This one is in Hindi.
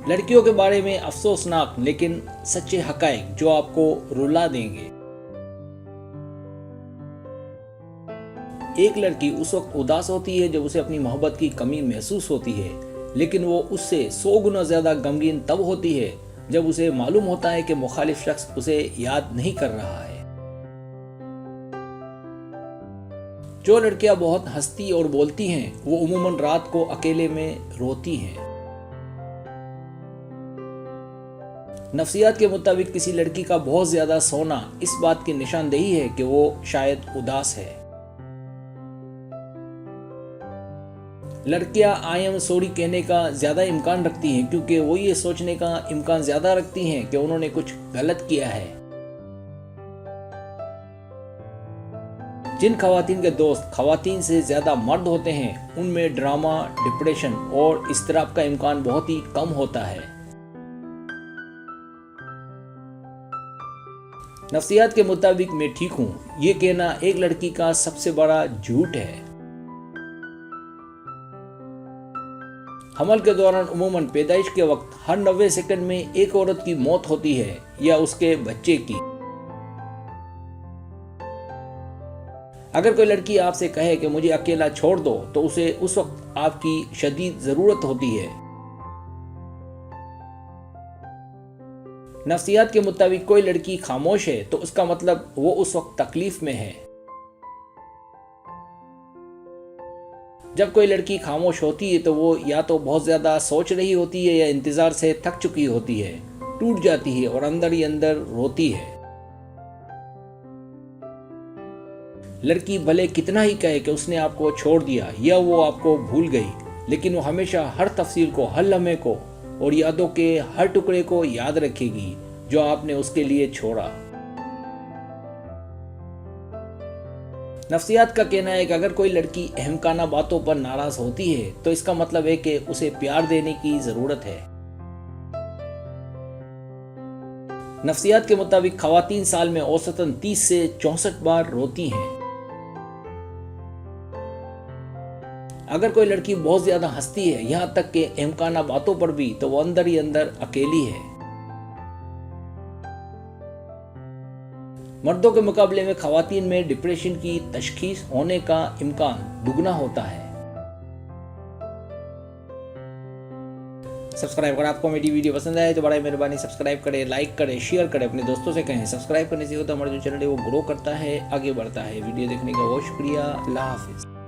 लड़कियों के बारे में अफसोसनाक लेकिन सच्चे हकायक जो आपको रुला देंगे। एक लड़की उस वक्त उदास होती है जब उसे अपनी मोहब्बत की कमी महसूस होती है, लेकिन वो उससे 100 गुना ज्यादा गमगीन तब होती है जब उसे मालूम होता है कि मुखालिफ शख्स उसे याद नहीं कर रहा है। जो लड़कियां बहुत हंसती और बोलती हैं वो उमूमन रात को अकेले में रोती हैं। नफ्सियात के मुताबिक किसी लड़की का बहुत ज्यादा सोना इस बात की निशानदेही है कि वो शायद उदास है। लड़कियां आई एम सॉरी कहने का ज्यादा इम्कान रखती हैं क्योंकि वो ये सोचने का इम्कान ज्यादा रखती हैं कि उन्होंने कुछ गलत किया है। जिन खवातीन के दोस्त खवातीन से ज्यादा मर्द होते हैं उनमें ड्रामा, डिप्रेशन और इस्तिराब का इम्कान बहुत ही कम होता है। नफ्सियात के मुताबिक मैं ठीक हूं ये कहना एक लड़की का सबसे बड़ा झूठ है। हमल के दौरान उमूमन पैदाइश के वक्त हर 90 सेकंड में एक औरत की मौत होती है या उसके बच्चे की। अगर कोई लड़की आपसे कहे कि मुझे अकेला छोड़ दो तो उसे उस वक्त आपकी शदीद जरूरत होती है। नफ्सियात के मुताबिक कोई लड़की खामोश है तो उसका मतलब वो उस वक्त तकलीफ में है। जब कोई लड़की खामोश होती है तो वो या तो बहुत ज्यादा सोच रही होती है या इंतजार से थक चुकी होती है, टूट जाती है और अंदर ही अंदर रोती है। लड़की भले कितना ही कहे कि उसने आपको छोड़ दिया या वो आपको भूल गई, लेकिन वो हमेशा हर तफसील को, हर लम्हे को और यादों के हर टुकड़े को याद रखेगी जो आपने उसके लिए छोड़ा। नफ्सियात का कहना है कि अगर कोई लड़की अहमकाना बातों पर नाराज होती है तो इसका मतलब है कि उसे प्यार देने की जरूरत है। नफ्सियात के मुताबिक खवातीन साल में औसतन 30 से 64 बार रोती हैं। अगर कोई लड़की बहुत ज्यादा हंसती है यहां तक कि अहमकाना बातों पर भी तो वो अंदर ही अंदर अकेली है। मर्दों के मुकाबले में खवातीन में डिप्रेशन की तशखीस होने का इम्कान दुगना होता है। सब्सक्राइब करें। आपको मेरी वीडियो पसंद आए तो बड़ा मेहरबानी सब्सक्राइब करें, लाइक करें, शेयर करें, अपने दोस्तों से कहें। सब्सक्राइब करने से होता हमारा जो चैनल है वो ग्रो करता है, आगे बढ़ता है। वीडियो देखने का बहुत शुक्रिया। अल्लाह हाफिज।